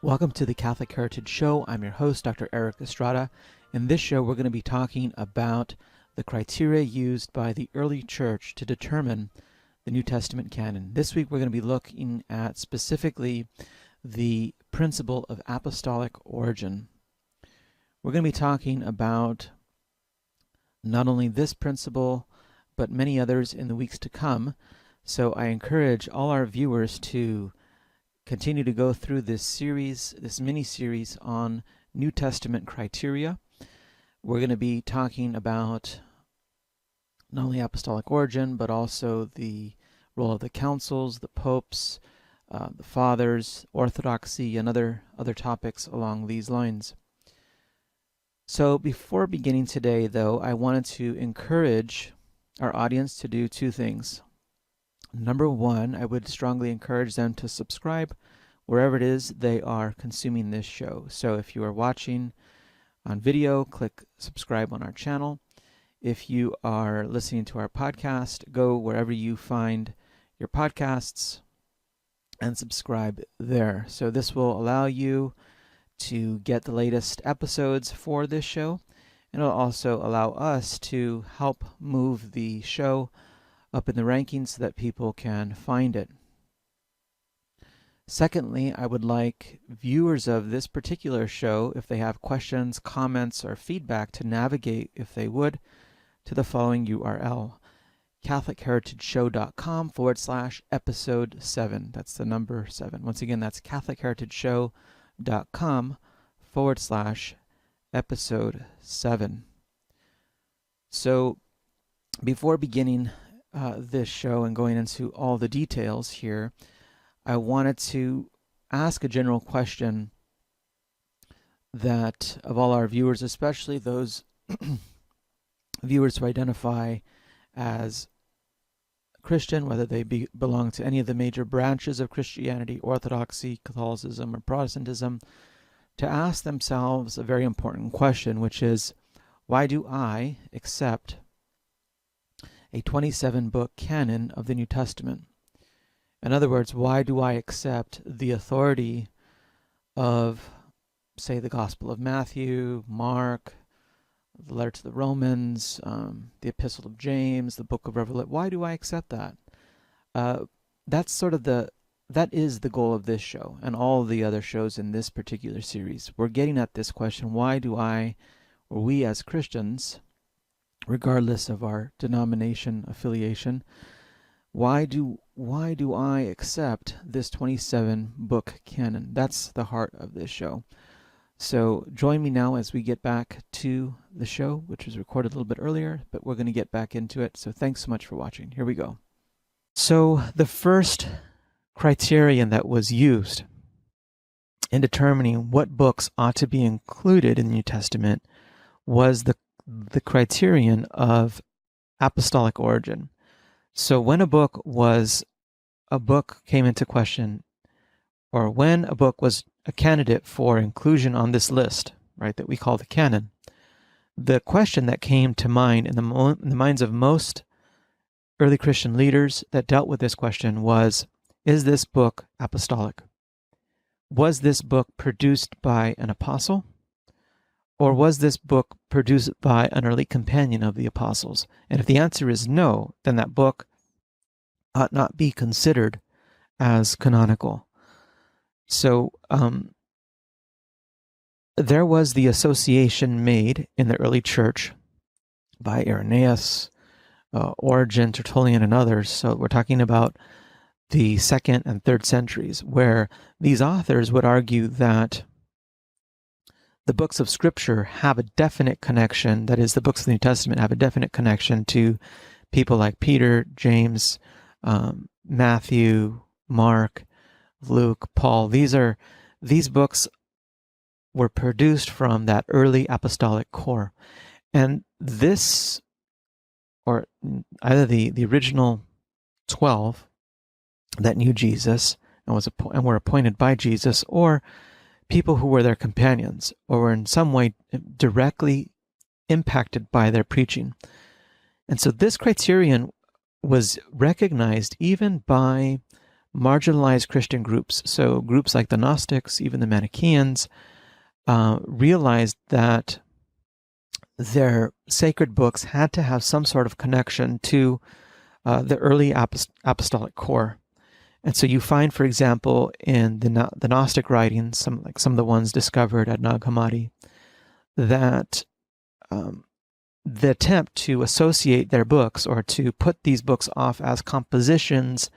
Welcome to the Catholic Heritage Show. I'm your host, Dr. Erik Estrada. In this show, we're going to be talking about the criteria used by the early church to determine the New Testament canon. This week, we're going to be looking at specifically the principle of apostolic origin. We're going to be talking about not only this principle, but many others in the weeks to come. So I encourage all our viewers to continue to go through this series, this mini-series on New Testament criteria. We're going to be talking about not only apostolic origin, but also the role of the councils, the popes, the fathers, orthodoxy, and other topics along these lines. So before beginning today, though, I wanted to encourage our audience to do two things. Number one, I would strongly encourage them to subscribe wherever it is they are consuming this show. So if you are watching on video, click subscribe on our channel. If you are listening to our podcast, go wherever you find your podcasts and subscribe there. So this will allow you to get the latest episodes for this show, and it'll also allow us to help move the show up in the rankings so that people can find it. Secondly, I would like viewers of this particular show, if they have questions, comments, or feedback, to navigate, if they would, to the following URL, CatholicHeritageShow.com/episode 7. That's the number 7. Once again, that's CatholicHeritageShow.com/episode 7. So before beginning this show and going into all the details here, I wanted to ask a general question that of all our viewers, especially those viewers who identify as Christian, whether they belong to any of the major branches of Christianity, Orthodoxy, Catholicism, or Protestantism, to ask themselves a very important question, which is, why do I accept a 27-book canon of the New Testament? In other words, why do I accept the authority of, say, the Gospel of Matthew, Mark, the letter to the Romans, the Epistle of James, the book of Revelation? Why do I accept that? That is the goal of this show and all the other shows in this particular series. We're getting at this question: why do we as Christians, regardless of our denomination affiliation, why do I accept this 27-book canon? That's the heart of this show. So join me now as we get back to the show, which was recorded a little bit earlier, but we're going to get back into it. So thanks so much for watching. Here we go. So the first criterion that was used in determining what books ought to be included in the New Testament was the criterion of apostolic origin. So when a book came into question, or when a book was a candidate for inclusion on this list, right, that we call the canon, the question that came to mind in the minds of most early Christian leaders that dealt with this question was, is this book apostolic? Was this book produced by an apostle? Or was this book produced by an early companion of the apostles? And if the answer is no, then that book ought not be considered as canonical. So there was the association made in the early church by Irenaeus, Origen, Tertullian, and others. So we're talking about the 2nd and 3rd centuries, where these authors would argue that the books of Scripture have a definite connection, that is, the books of the New Testament have a definite connection to people like Peter, James, Matthew, Mark, Luke, Paul. These books were produced from that early apostolic core. And this, or either the original 12 that knew Jesus and were appointed by Jesus, or people who were their companions or were in some way directly impacted by their preaching. And so this criterion was recognized even by marginalized Christian groups, so groups like the Gnostics, even the Manichaeans, realized that their sacred books had to have some sort of connection to the early apostolic core. And so you find, for example, in the Gnostic writings, some of the ones discovered at Nag Hammadi, that the attempt to associate their books or to put these books off as compositions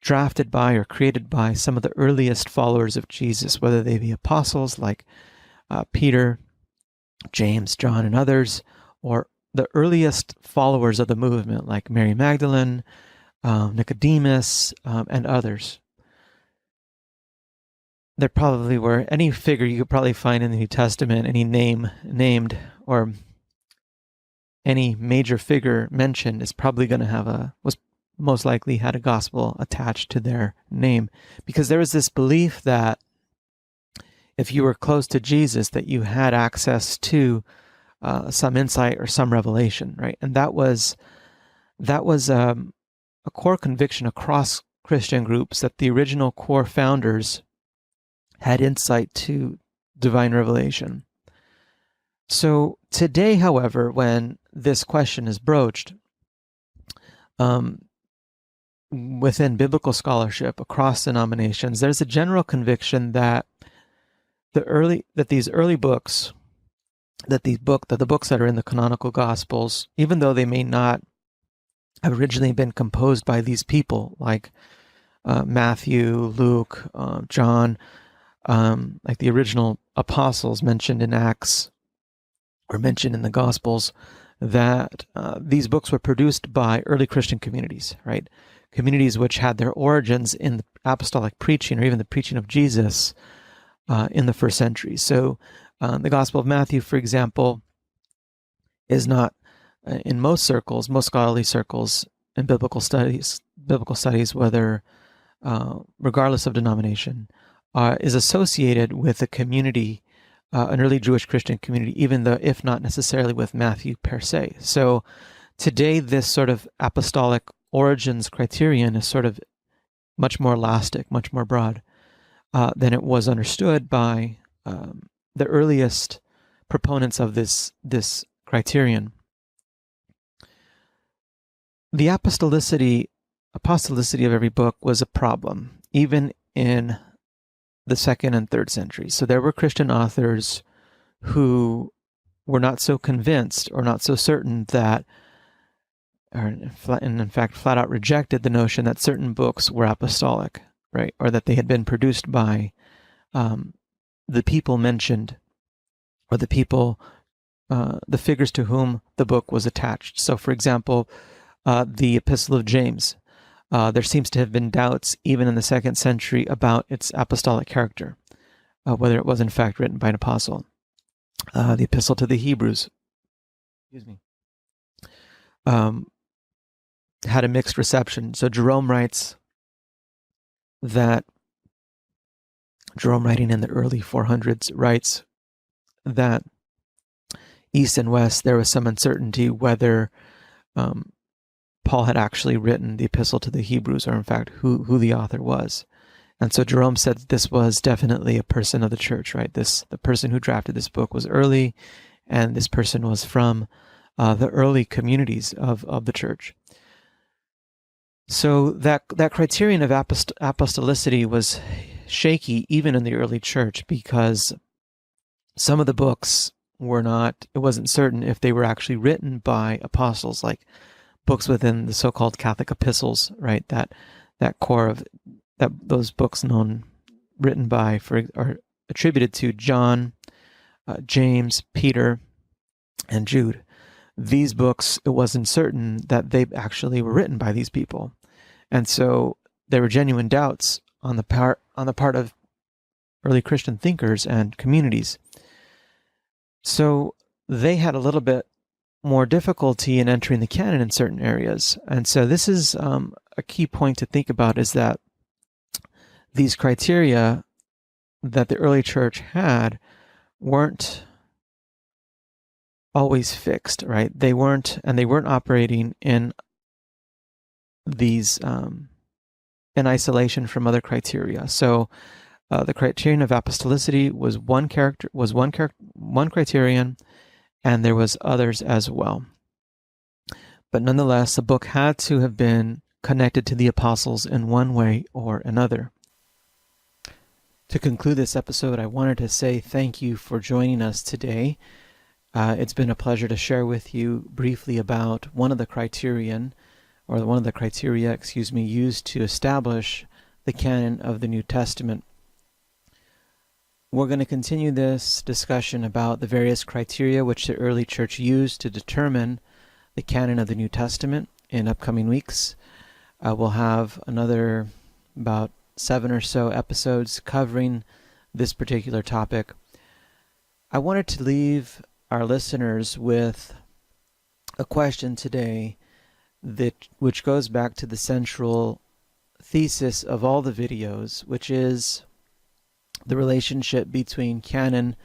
drafted by or created by some of the earliest followers of Jesus, whether they be apostles like Peter, James, John, and others, or the earliest followers of the movement like Mary Magdalene, Nicodemus, and others. There probably were any figure you could probably find in the New Testament, any name named, or any major figure mentioned is probably going to was most likely had a gospel attached to their name, because there was this belief that if you were close to Jesus, that you had access to some insight or some revelation, right? And that was a core conviction across Christian groups, that the original core founders had insight to divine revelation. So today, however, when this question is broached within biblical scholarship across denominations, there's a general conviction that the books that are in the canonical Gospels, even though they may not have originally been composed by these people like Matthew, Luke, John, like the original apostles mentioned in Acts or mentioned in the Gospels, that these books were produced by early Christian communities, right? Communities which had their origins in the apostolic preaching or even the preaching of Jesus in the first century. So the Gospel of Matthew, for example, is not, in most circles, most scholarly circles in biblical studies, whether regardless of denomination, is associated with a community, an early Jewish Christian community, even though, if not necessarily with Matthew per se. So today, this sort of apostolic origins criterion is sort of much more elastic, much more broad than it was understood by the earliest proponents of this criterion. The apostolicity of every book was a problem, even in the 2nd and 3rd centuries. So there were Christian authors who were not so convinced or not so certain that, and in fact flat out rejected the notion that certain books were apostolic, right? Or that they had been produced by the people mentioned, or the figures to whom the book was attached. So, for example, the Epistle of James, there seems to have been doubts even in the 2nd century about its apostolic character, whether it was in fact written by an apostle. The Epistle to the Hebrews, had a mixed reception. So Jerome writing in the early 400s, writes that East and West, there was some uncertainty whether Paul had actually written the Epistle to the Hebrews, or in fact who the author was. And so Jerome said this was definitely a person of the church, right? The person who drafted this book was early, and this person was from the early communities of the church. So that criterion of apostolicity was shaky even in the early church, because some of the books it wasn't certain if they were actually written by apostles, like books within the so-called Catholic epistles, right? That core of those books written by or attributed to John, James, Peter, and Jude. These books, it wasn't certain that they actually were written by these people, and so there were genuine doubts on the part of early Christian thinkers and communities. So they had a little bit more difficulty in entering the canon in certain areas. And so this is a key point to think about, is that these criteria that the early church had weren't always fixed, right? They weren't operating in these in isolation from other criteria. So the criterion of apostolicity was one criterion, and there was others as well. But nonetheless, the book had to have been connected to the apostles in one way or another. To conclude this episode, I wanted to say thank you for joining us today. It's been a pleasure to share with you briefly about one of the criteria used to establish the canon of the New Testament. We're going to continue this discussion about the various criteria which the early church used to determine the canon of the New Testament in upcoming weeks. We'll have another about 7 or so episodes covering this particular topic. I wanted to leave our listeners with a question today which goes back to the central thesis of all the videos, which is the relationship between canon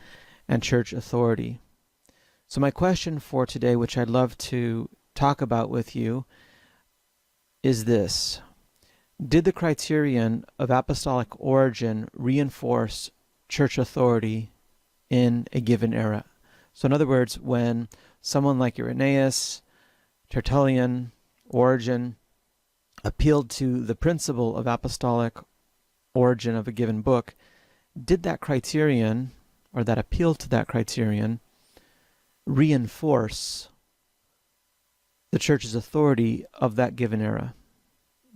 and church authority. So my question for today, which I'd love to talk about with you, is this: did the criterion of apostolic origin reinforce church authority in a given era? So in other words, when someone like Irenaeus, Tertullian, Origen appealed to the principle of apostolic origin of a given book, did that criterion, or that appeal to that criterion, reinforce the church's authority of that given era?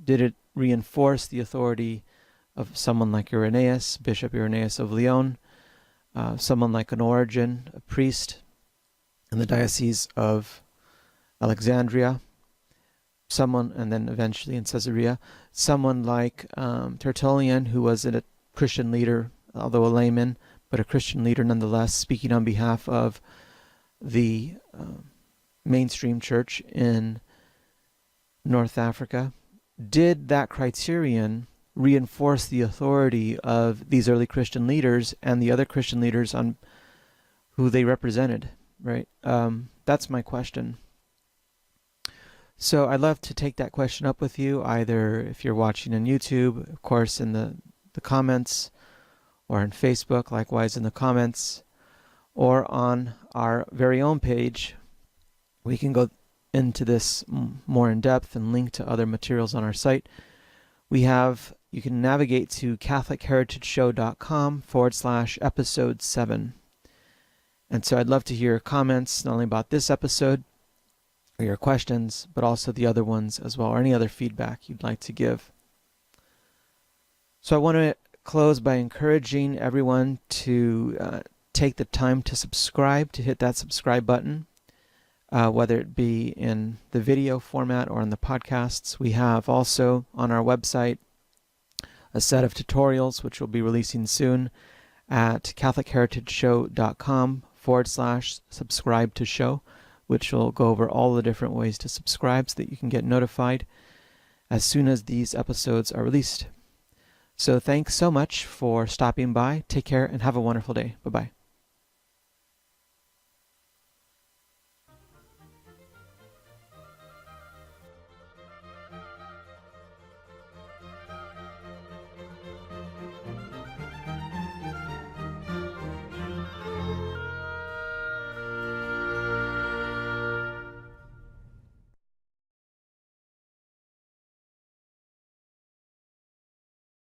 Did it reinforce the authority of someone like Irenaeus, Bishop Irenaeus of Lyon, someone like an Origen, a priest in the Diocese of Alexandria, someone, and then eventually in Caesarea, someone like Tertullian, who was a Christian leader, although a layman, but a Christian leader nonetheless, speaking on behalf of the mainstream church in North Africa? Did that criterion reinforce the authority of these early Christian leaders and the other Christian leaders on who they represented, right? That's my question. So I'd love to take that question up with you, either if you're watching on YouTube, of course, in the comments, or on Facebook, likewise in the comments, or on our very own page. We can go into this more in depth and link to other materials on our site. You can navigate to CatholicHeritageShow.com/episode 7. And so I'd love to hear your comments, not only about this episode, or your questions, but also the other ones as well, or any other feedback you'd like to give. So I want to close by encouraging everyone to take the time to subscribe, to hit that subscribe button, whether it be in the video format or in the podcasts. We have also on our website a set of tutorials which we'll be releasing soon at CatholicHeritageShow.com/subscribe to show, which will go over all the different ways to subscribe so that you can get notified as soon as these episodes are released. So thanks so much for stopping by. Take care and have a wonderful day. Bye-bye.